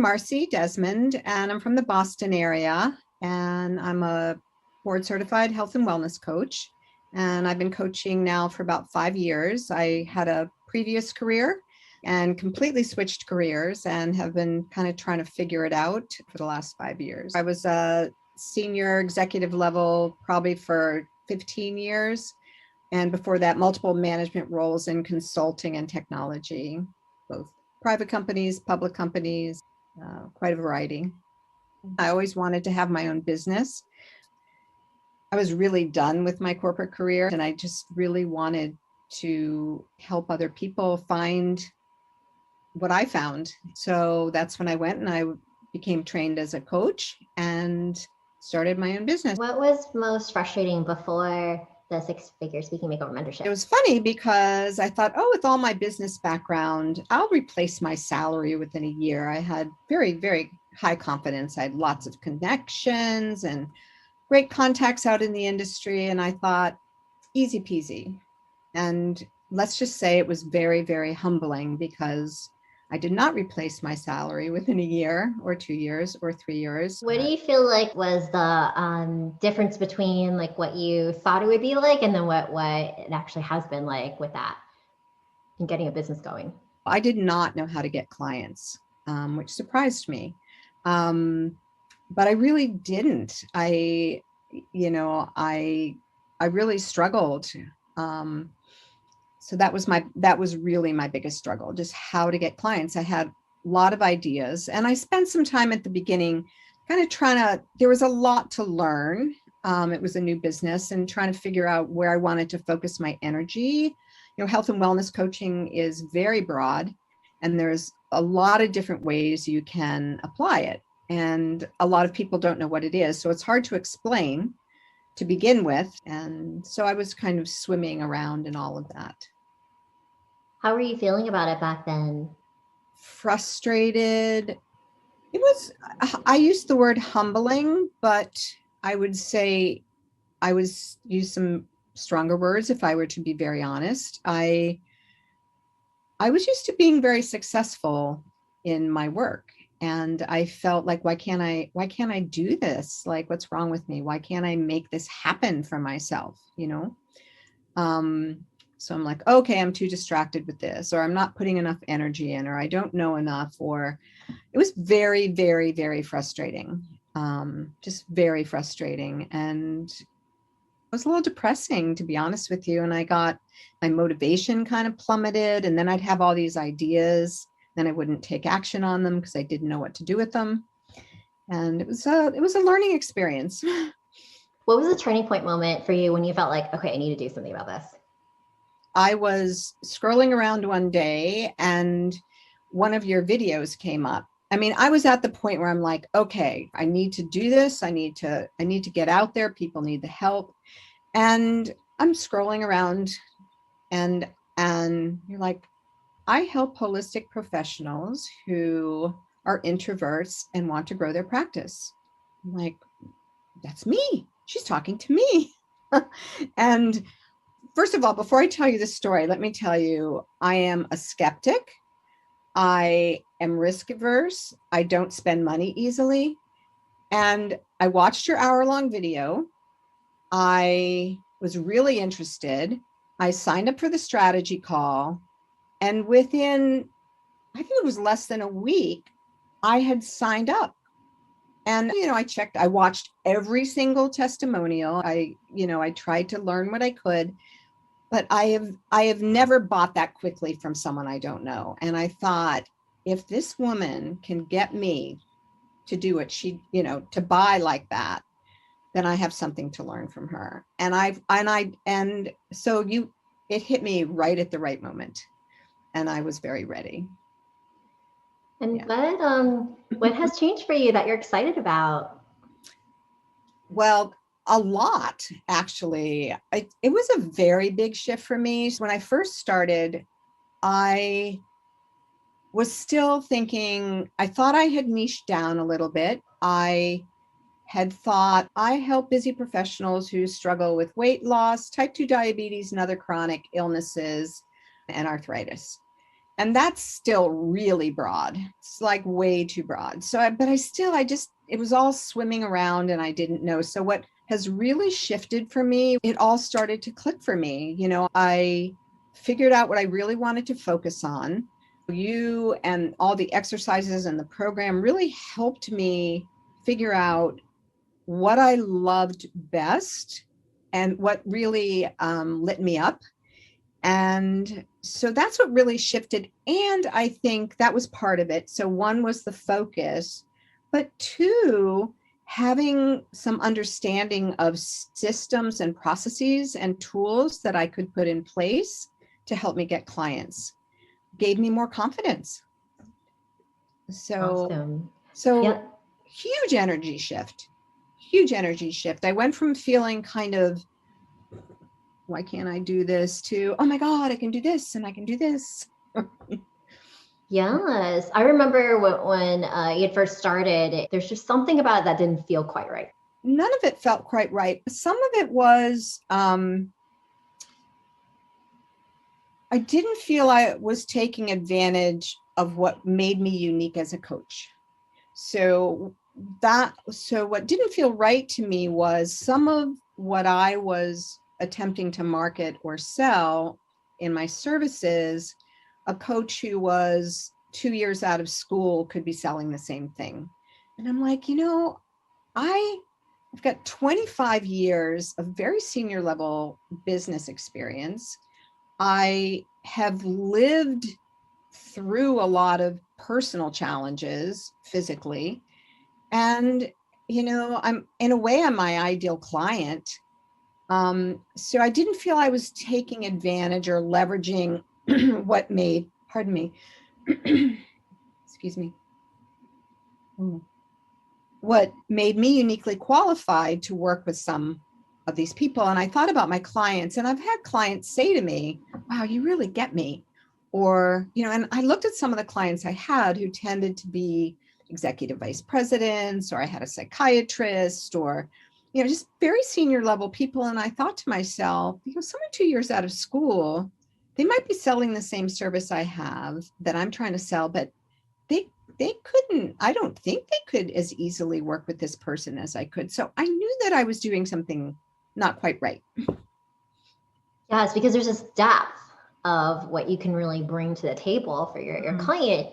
Marcie Desmond, and I'm from the Boston area, and I'm a board certified health and wellness coach. And I've been coaching now for about 5 years. I had a previous career and completely switched careers and have been kind of trying to figure it out for the last 5 years. I was a senior executive level probably for 15 years. And before that, multiple management roles in consulting and technology, both private companies, public companies, quite a variety. I always wanted to have my own business. I was really done with my corporate career, and I just really wanted to help other people find what I found. So that's when I went and I became trained as a coach and started my own business. What was most frustrating before the six-figure Speaking Makeover Mentorship? It was funny because I thought, oh, with all my business background, I'll replace my salary within a year. I had very, very high confidence. I had lots of connections and great contacts out in the industry. And I thought, easy peasy. And let's just say it was very, very humbling because I did not replace my salary within a year or 2 years or 3 years. What do you feel like was the difference between like what you thought it would be like and then what it actually has been like with that and getting a business going? I did not know how to get clients, which surprised me. But I really didn't. I really struggled. So that was really my biggest struggle, just how to get clients. I had a lot of ideas, and I spent some time at the beginning kind of there was a lot to learn. It was a new business and trying to figure out where I wanted to focus my energy. Health and wellness coaching is very broad, and there's a lot of different ways you can apply it. And a lot of people don't know what it is. So it's hard to explain to begin with. And so I was kind of swimming around in all of that. How were you feeling about it back then? Frustrated. I used the word humbling, but I would say I was use some stronger words if I were to be very honest. I was used to being very successful in my work. And I felt like, why can't I do this? Like, what's wrong with me? Why can't I make this happen for myself? So I'm like, okay, I'm too distracted with this, or I'm not putting enough energy in, or I don't know enough, or it was very, very, very frustrating. Just very frustrating. And it was a little depressing, to be honest with you. And my motivation kind of plummeted, and then I'd have all these ideas. Then I wouldn't take action on them because I didn't know what to do with them. And it was a learning experience. What was the turning point moment for you when you felt like, okay, I need to do something about this? I was scrolling around one day and one of your videos came up. I mean, I was at the point where I'm like, okay, I need to do this. I need to get out there. People need the help. And I'm scrolling around and you're like, I help holistic professionals who are introverts and want to grow their practice. I'm like, that's me. She's talking to me. And first of all, before I tell you this story, let me tell you, I am a skeptic. I am risk averse. I don't spend money easily. And I watched your hour-long video. I was really interested. I signed up for the strategy call. And within, I think it was less than a week, I had signed up. And, I watched every single testimonial. I tried to learn what I could, but I have never bought that quickly from someone I don't know. And I thought, if this woman can get me to do what she, to buy like that, then I have something to learn from her. And so it hit me right at the right moment. And I was very ready. And yeah. What has changed for you that you're excited about? Well, a lot, actually. It was a very big shift for me. When I first started, I was still thinking, I thought I had niched down a little bit. I had thought I help busy professionals who struggle with weight loss, type 2 diabetes, and other chronic illnesses, and arthritis. And that's still really broad. It's like way too broad. So, it was all swimming around and I didn't know. So what has really shifted for me, it all started to click for me. I figured out what I really wanted to focus on. You and all the exercises and the program really helped me figure out what I loved best and what really lit me up. And so that's what really shifted. And I think that was part of it. So one was the focus, but two, having some understanding of systems and processes and tools that I could put in place to help me get clients gave me more confidence. So, Awesome. so Yep. huge energy shift. I went from feeling kind of, why can't I do this, to, oh my God, I can do this and I can do this. Yes. I remember when you had first started, there's just something about it that didn't feel quite right. None of it felt quite right. Some of it was, I didn't feel I was taking advantage of what made me unique as a coach. So what didn't feel right to me was some of what I was attempting to market or sell in my services, a coach who was 2 years out of school could be selling the same thing. And I'm like, I've got 25 years of very senior level business experience. I have lived through a lot of personal challenges physically. And, I'm my ideal client. So I didn't feel I was taking advantage or leveraging what made, pardon me, excuse me, what made me uniquely qualified to work with some of these people. And I thought about my clients, and I've had clients say to me, wow, you really get me. Or, and I looked at some of the clients I had who tended to be executive vice presidents, or I had a psychiatrist, or, just very senior level people. And I thought to myself, someone 2 years out of school, they might be selling the same service I have that I'm trying to sell, but they couldn't, I don't think they could as easily work with this person as I could. So I knew that I was doing something not quite right. Yeah, it's because there's this depth of what you can really bring to the table for your client.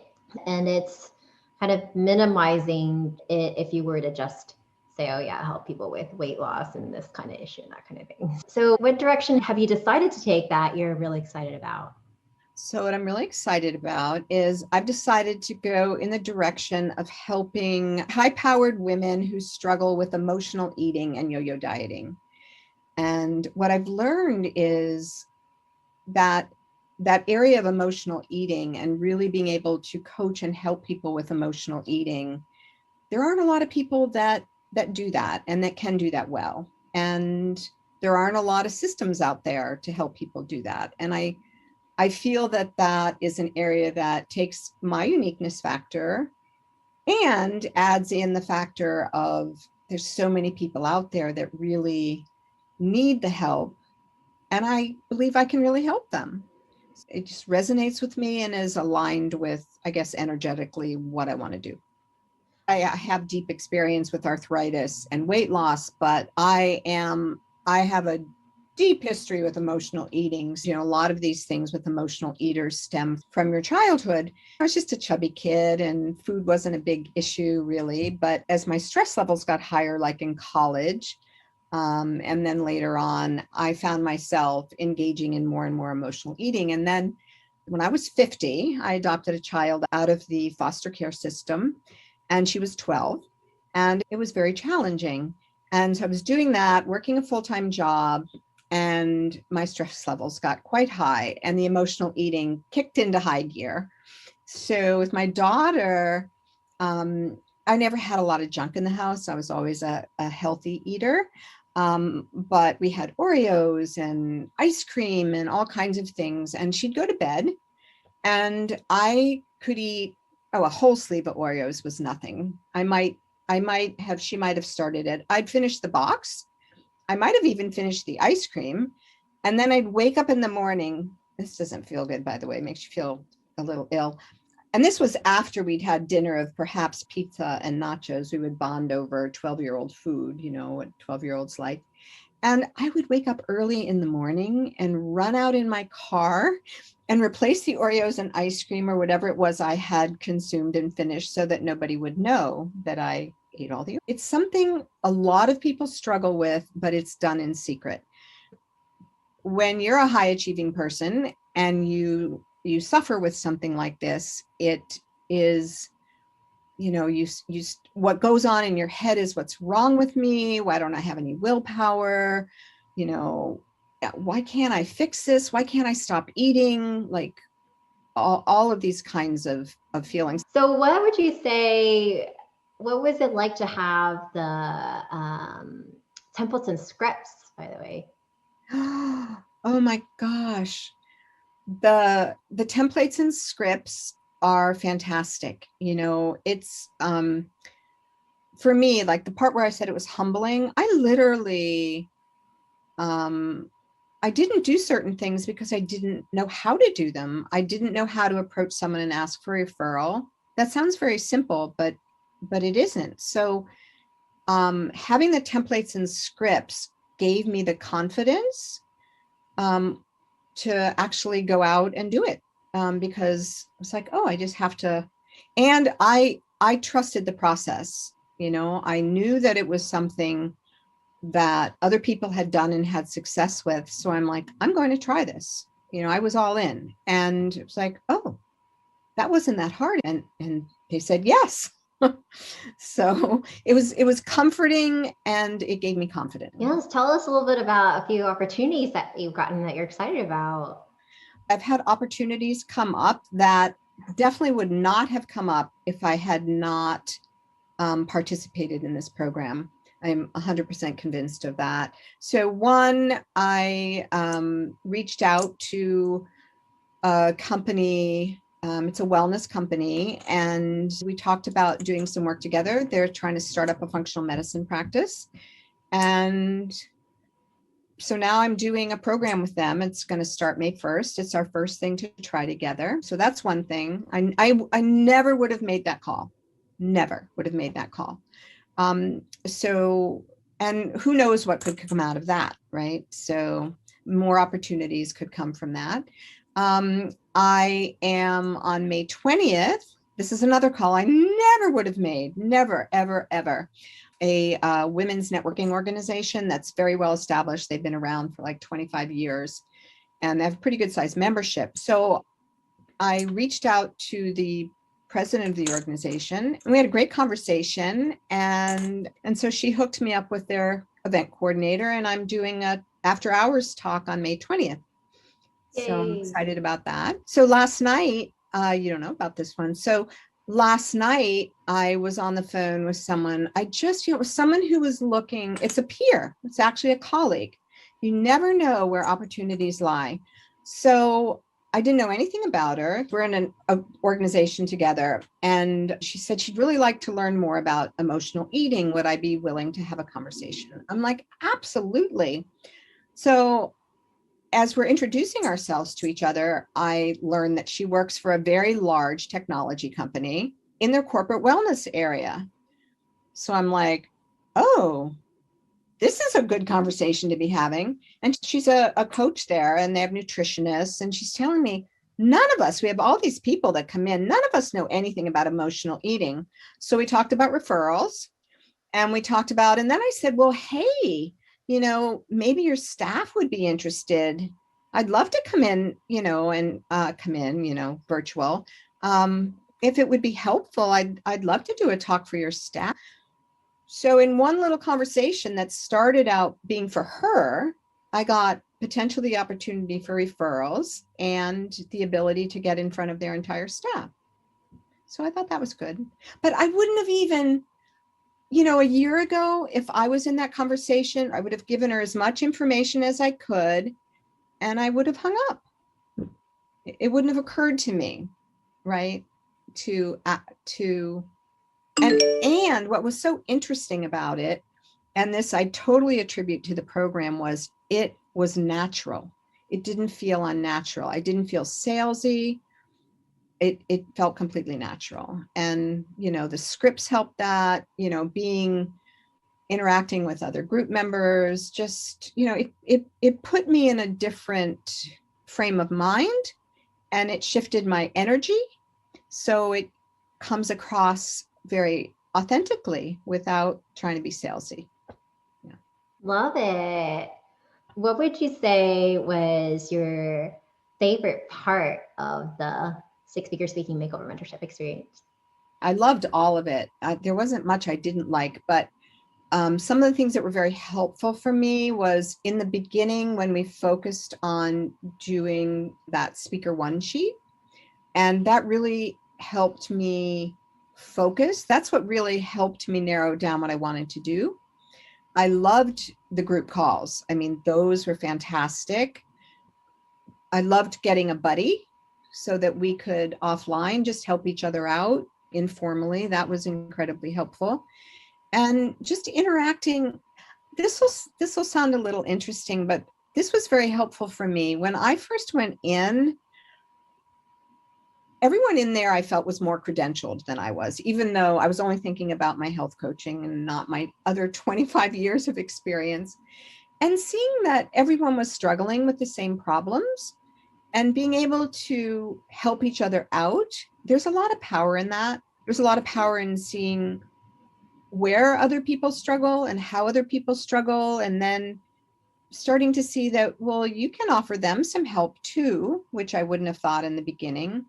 And it's kind of minimizing it if you were to just say, oh yeah, help people with weight loss and this kind of issue and that kind of thing. So what direction have you decided to take that you're really excited about? So what I'm really excited about is I've decided to go in the direction of helping high-powered women who struggle with emotional eating and yo-yo dieting. And what I've learned is that area of emotional eating and really being able to coach and help people with emotional eating, there aren't a lot of people that do that and that can do that well. And there aren't a lot of systems out there to help people do that. And I feel that is an area that takes my uniqueness factor and adds in the factor of there's so many people out there that really need the help. And I believe I can really help them. It just resonates with me and is aligned with, I guess, energetically what I want to do. I have deep experience with arthritis and weight loss, but I have a deep history with emotional eating. A lot of these things with emotional eaters stem from your childhood. I was just a chubby kid and food wasn't a big issue really. But as my stress levels got higher, like in college, and then later on, I found myself engaging in more and more emotional eating. And then when I was 50, I adopted a child out of the foster care system, and she was 12, and it was very challenging. And so I was doing that, working a full-time job, and my stress levels got quite high and the emotional eating kicked into high gear. So with my daughter, I never had a lot of junk in the house. I was always a healthy eater. But we had Oreos and ice cream and all kinds of things. And she'd go to bed and I could eat, a whole sleeve of Oreos was nothing. She might have started it. I'd finish the box. I might have even finished the ice cream. And then I'd wake up in the morning. This doesn't feel good, by the way, it makes you feel a little ill. And this was after we'd had dinner of perhaps pizza and nachos. We would bond over 12-year-old food, what 12-year-olds like. And I would wake up early in the morning and run out in my car and replace the Oreos and ice cream or whatever it was I had consumed and finished so that nobody would know that I ate all the. It's something a lot of people struggle with, but it's done in secret. When you're a high achieving person and you suffer with something like this, it is, what goes on in your head is, what's wrong with me? Why don't I have any willpower? Why can't I fix this? Why can't I stop eating? Like all of these kinds of feelings. So what would you say, what was it like to have the templates and scripts, by the way? Oh my gosh. The templates and scripts are fantastic. It's for me, like the part where I said it was humbling, I literally I didn't do certain things because I didn't know how to do them. I didn't know how to approach someone and ask for a referral. That sounds very simple, but it isn't. So having the templates and scripts gave me the confidence to actually go out and do it, because it's like, oh, I just have to. And I trusted the process. I knew that it was something that other people had done and had success with. So I'm like, I'm going to try this. I was all in, and it was like, oh, that wasn't that hard. And they said yes. So it was comforting, and it gave me confidence. Yes, tell us a little bit about a few opportunities that you've gotten that you're excited about. I've had opportunities come up that definitely would not have come up if I had not participated in this program. I'm 100% convinced of that. So one, I reached out to a company. It's a wellness company, and we talked about doing some work together. They're trying to start up a functional medicine practice. And so now I'm doing a program with them. It's going to start May 1st. It's our first thing to try together. So that's one thing. I never would have made that call. Never would have made that call. So, and who knows what could come out of that, right? So more opportunities could come from that. I am on May 20th. This is another call I never would have made. Never, ever, ever. A women's networking organization that's very well established. They've been around for like 25 years, and they have a pretty good sized membership. So I reached out to the president of the organization, and we had a great conversation. And so she hooked me up with their event coordinator, and I'm doing a after hours talk on May 20th. Yay. So I'm excited about that. So last night, you don't know about this one. So last night I was on the phone with someone. It was someone who was looking, it's a peer. It's actually a colleague. You never know where opportunities lie. So I didn't know anything about her. We're in an organization together, and she said she'd really like to learn more about emotional eating. Would I be willing to have a conversation? I'm like, absolutely. So as we're introducing ourselves to each other, I learned that she works for a very large technology company in their corporate wellness area. So I'm like, oh, this is a good conversation to be having. And she's a coach there, and they have nutritionists. And she's telling me, none of us, we have all these people that come in, none of us know anything about emotional eating. So we talked about referrals, and we talked about, and then I said, well, hey, maybe your staff would be interested. I'd love to come in, virtual. If it would be helpful, I'd love to do a talk for your staff. So in one little conversation that started out being for her, I got potentially the opportunity for referrals and the ability to get in front of their entire staff. So I thought that was good. But I wouldn't have even, a year ago, if I was in that conversation, I would have given her as much information as I could, and I would have hung up. It wouldn't have occurred to me, right? And what was so interesting about it, and this I totally attribute to the program, was it was natural. It didn't feel unnatural. I didn't feel salesy. it felt completely natural. And, the scripts helped that, interacting with other group members, just, it put me in a different frame of mind, and it shifted my energy. So it comes across very authentically without trying to be salesy. Yeah. Love it. What would you say was your favorite part of the six-figure Speaking Makeover Mentorship experience? I loved all of it. There wasn't much I didn't like, but some of the things that were very helpful for me was in the beginning when we focused on doing that speaker one sheet. And that really helped me focus. That's what really helped me narrow down what I wanted to do. I loved the group calls. I mean, those were fantastic. I loved getting a buddy so that we could offline just help each other out informally. That was incredibly helpful. And just interacting, this will sound a little interesting, but this was very helpful for me. When I first went in, everyone in there I felt was more credentialed than I was, even though I was only thinking about my health coaching and not my other 25 years of experience. And seeing that everyone was struggling with the same problems and being able to help each other out, there's a lot of power in that. There's a lot of power in seeing where other people struggle and how other people struggle, and then starting to see that, well, you can offer them some help too, which I wouldn't have thought in the beginning.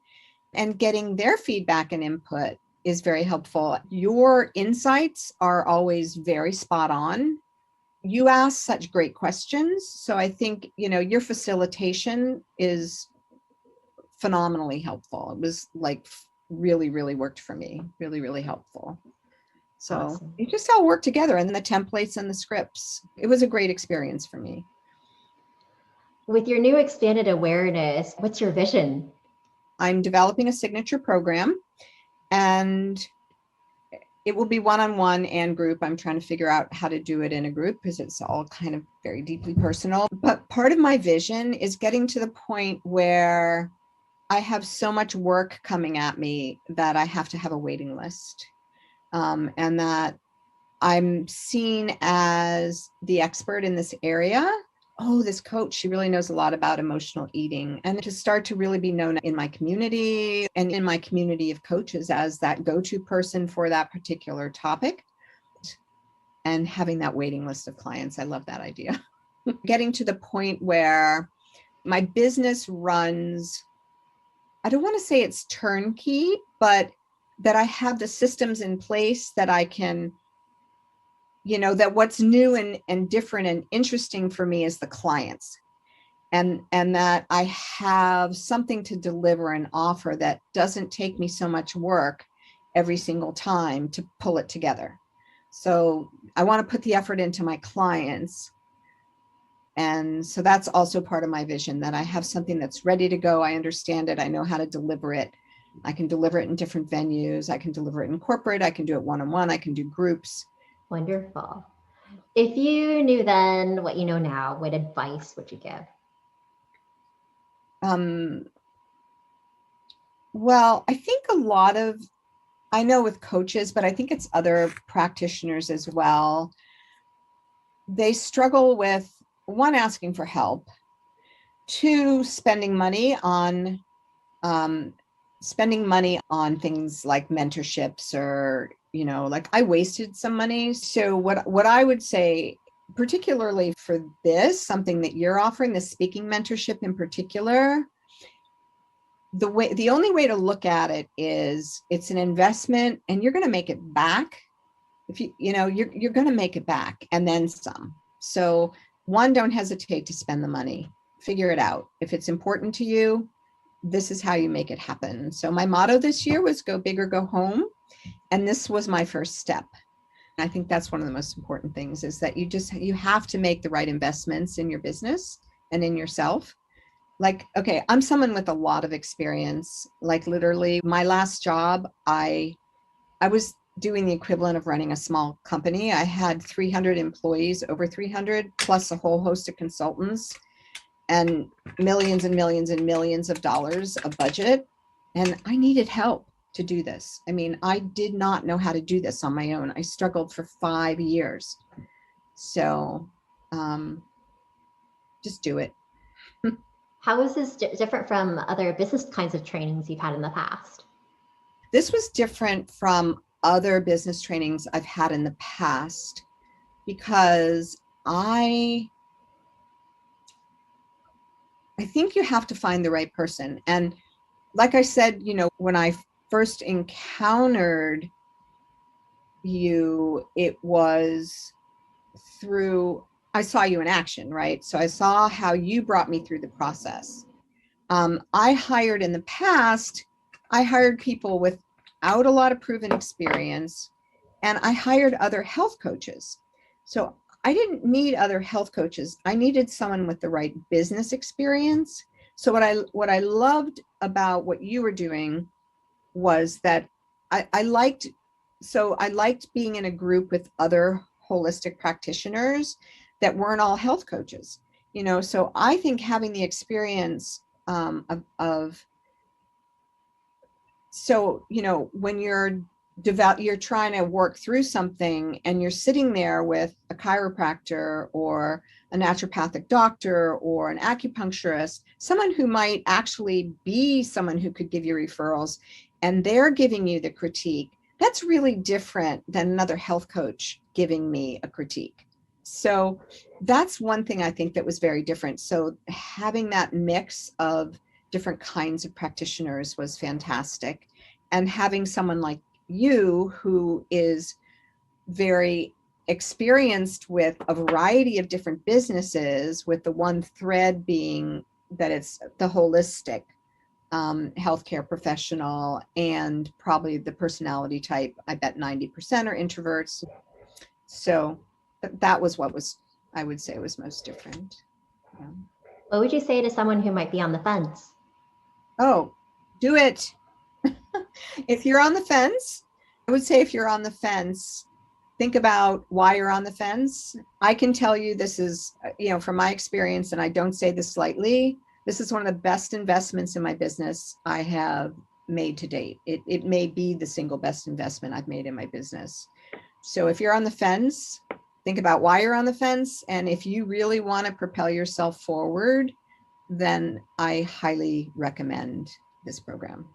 And getting their feedback and input is very helpful. Your insights are always very spot on. You ask such great questions. So I think, your facilitation is phenomenally helpful. It was like really, really worked for me. Really, really helpful. So Awesome. It just all worked together, and then the templates and the scripts. It was a great experience for me. With your new expanded awareness, what's your vision? I'm developing a signature program, and it will be one-on-one and group. I'm trying to figure out how to do it in a group because it's all kind of very deeply personal. But part of my vision is getting to the point where I have so much work coming at me that I have to have a waiting list, and that I'm seen as the expert in this area. Oh, this coach, she really knows a lot about emotional eating. And to start to really be known in my community and in my community of coaches as that go-to person for that particular topic, and having that waiting list of clients. I love that idea. Getting to the point where my business runs, I don't want to say it's turnkey, but that I have the systems in place that I can, that what's new and different and interesting for me is the clients, and that I have something to deliver and offer that doesn't take me so much work every single time to pull it together. So I want to put the effort into my clients. And so that's also part of my vision, that I have something that's ready to go. I understand it. I know how to deliver it. I can deliver it in different venues. I can deliver it in corporate. I can do it one-on-one. I can do groups. Wonderful. If you knew then what you know now, what advice would you give? Well, I think I know with coaches, but I think it's other practitioners as well. They struggle with, one, asking for help, two, spending money on things like mentorships, or, like I wasted some money. So what I would say, particularly for this, something that you're offering, the speaking mentorship in particular, the only way to look at it is it's an investment, and you're going to make it back. If you're going to make it back and then some. So one, don't hesitate to spend the money. Figure it out. If it's important to you, this is how you make it happen. So my motto this year was go big or go home. And this was my first step. I think that's one of the most important things, is that you have to make the right investments in your business and in yourself. Like, okay, I'm someone with a lot of experience. Like literally my last job, I was doing the equivalent of running a small company. I had 300 employees, over 300, plus a whole host of consultants, and millions and millions and millions of dollars of budget. And I needed help to do this. I mean, I did not know how to do this on my own. I struggled for 5 years. So just do it. How is this different from other business kinds of trainings you've had in the past? This was different from other business trainings I've had in the past because I think you have to find the right person. And like I said, you know, when I first encountered you, it was through, I saw you in action, right? So I saw how you brought me through the process. I hired in the past, I hired people without a lot of proven experience, and I hired other health coaches. So I didn't need other health coaches. I needed someone with the right business experience. So what I loved about what you were doing was that I liked being in a group with other holistic practitioners that weren't all health coaches, you know. So I think having the experience so, you know, when you're trying to work through something and you're sitting there with a chiropractor or a naturopathic doctor or an acupuncturist, someone who might actually be someone who could give you referrals, and they're giving you the critique, that's really different than another health coach giving me a critique. So that's one thing I think that was very different. So having that mix of different kinds of practitioners was fantastic. And having someone like you who is very experienced with a variety of different businesses, with the one thread being that it's the holistic healthcare professional, and probably the personality type, I bet 90% are introverts. So that was what was, I would say, was most different. Yeah. What would you say to someone who might be on the fence? Oh, do it. If you're on the fence, I would say if you're on the fence, think about why you're on the fence. I can tell you this is, you know, from my experience, and I don't say this lightly, this is one of the best investments in my business I have made to date. It may be the single best investment I've made in my business. So if you're on the fence, think about why you're on the fence. And if you really want to propel yourself forward, then I highly recommend this program.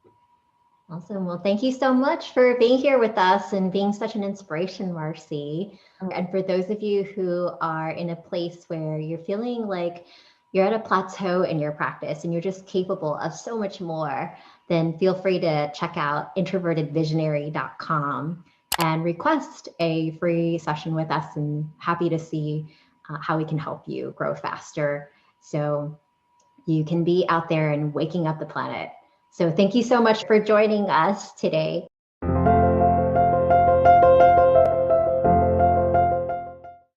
Awesome. Well, thank you so much for being here with us and being such an inspiration, Marcie. And for those of you who are in a place where you're feeling like you're at a plateau in your practice and you're just capable of so much more, then feel free to check out introvertedvisionary.com and request a free session with us, and happy to see how we can help you grow faster so you can be out there and waking up the planet. So thank you so much for joining us today.